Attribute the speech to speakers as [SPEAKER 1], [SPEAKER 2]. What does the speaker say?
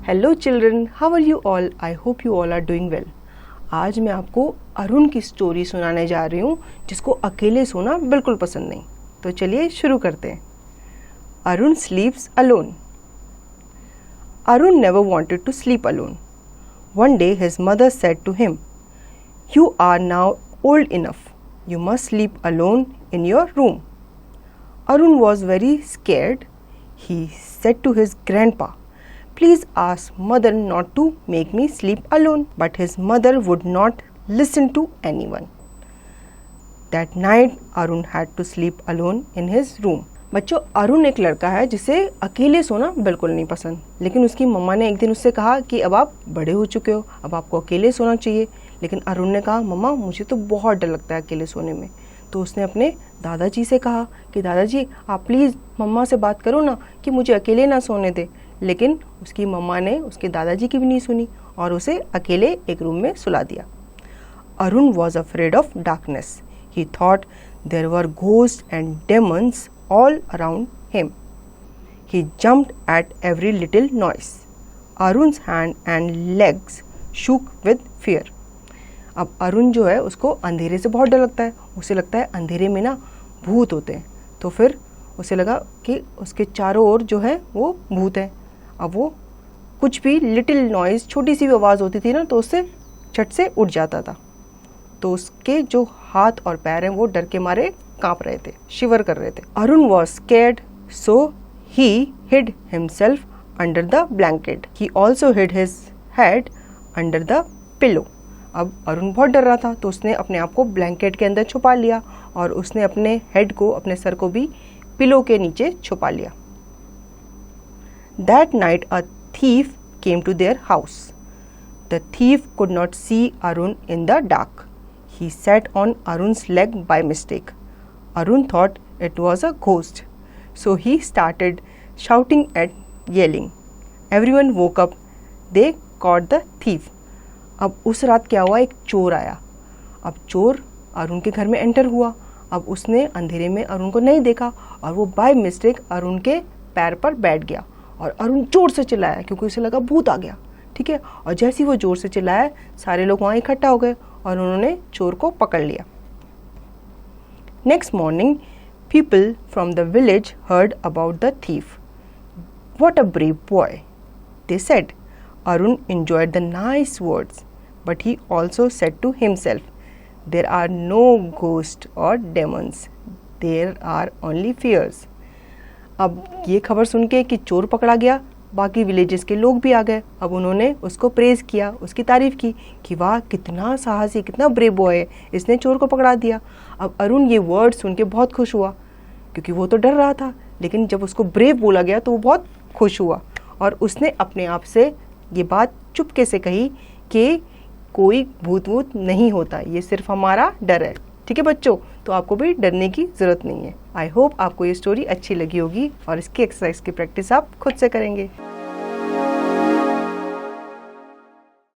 [SPEAKER 1] Hello children, how are you all? I hope you all are doing well. आज मैं आपको अरुण की story सुनाने जा रही हूँ जिसको अकेले सोना बिल्कुल पसंद नहीं। तो चलिए शुरू करते हैं। Arun स्लीप्स alone. Arun never wanted to sleep alone. One day his mother said to him, "You are now old enough. You must sleep alone in your room." Arun was very scared. He said to his grandpa, "Please ask mother not to make me sleep alone." But his mother would not listen to anyone. That night Arun had to sleep alone in his room. बच्चों, अरुण एक लड़का है जिसे अकेले सोना बिल्कुल नहीं पसंद, लेकिन उसकी मम्मा ने एक दिन उससे कहा कि अब आप बड़े हो चुके हो, अब आपको अकेले सोना चाहिए। लेकिन अरुण ने कहा, मम्मा मुझे तो बहुत डर लगता है अकेले सोने में। तो उसने अपने दादाजी से कहा कि दादाजी आप प्लीज़ मम्मा से बात करो ना कि मुझे अकेले ना सोने दे। लेकिन उसकी मम्मा ने उसके दादाजी की भी नहीं सुनी और उसे अकेले एक रूम में सुला दिया। Arun was afraid of darkness. He thought there were ghosts and demons all around him. He jumped at every little noise. Arun's hand and legs shook with fear. अब अरुण जो है उसको अंधेरे से बहुत डर लगता है। उसे लगता है अंधेरे में ना भूत होते हैं। तो फिर उसे लगा कि उसके चारों ओर जो है वो भूत है। अब वो कुछ भी लिटिल नॉइज़, छोटी सी भी आवाज़ होती थी ना, तो उससे झट से उठ जाता था। तो उसके जो हाथ और पैर हैं वो डर के मारे कांप रहे थे, शिवर कर रहे थे। Arun was scared, so he hid himself under the blanket. He also hid his head under the pillow. अब अरुण बहुत डर रहा था तो उसने अपने आप को ब्लैंकेट के अंदर छुपा लिया और उसने अपने हेड को, अपने सर को भी पिलो के नीचे छुपा लिया. That night a thief came to their house. The thief could not see Arun in the dark. He sat on Arun's leg by mistake. Arun thought it was a ghost, so he started shouting and yelling. Everyone woke up. They caught the thief. अब उस रात क्या हुआ, एक चोर आया. अब चोर अरुण के घर में एंटर हुआ. अब उसने अंधेरे में अरुण को नहीं देखा और वो बाय मिस्टेक अरुण के पैर पर बैठ गया और अरुण जोर से चिल्लाया क्योंकि उसे लगा भूत आ गया. ठीक है, और जैसे ही वो जोर से चिल्लाया सारे लोग वहाँ इकट्ठा हो गए और उन्होंने चोर को पकड़ लिया. Next morning people from the village heard about the thief. What a brave boy, they said. Arun enjoyed the nice words, but he also said to himself, there are no ghosts or demons, there are only fears. अब ये खबर सुन के कि चोर पकड़ा गया, बाकी villages के लोग भी आ गए. अब उन्होंने उसको प्रेज़ किया, उसकी तारीफ़ की कि वाह कितना साहसी, कितना ब्रेव बॉय है, इसने चोर को पकड़ा दिया. अब अरुण ये वर्ड सुन के बहुत खुश हुआ क्योंकि वो तो डर रहा था, लेकिन जब उसको ब्रेव बोला गया तो वो बहुत खुश हुआ और उसने अपने आप से ये बात चुपके से कही कि कोई भूत वूत नहीं होता, ये सिर्फ हमारा डर है. ठीक है बच्चों, तो आपको भी डरने की ज़रूरत नहीं है. आई होप आपको ये स्टोरी अच्छी लगी होगी और इसकी एक्सरसाइज की प्रैक्टिस आप खुद से करेंगे.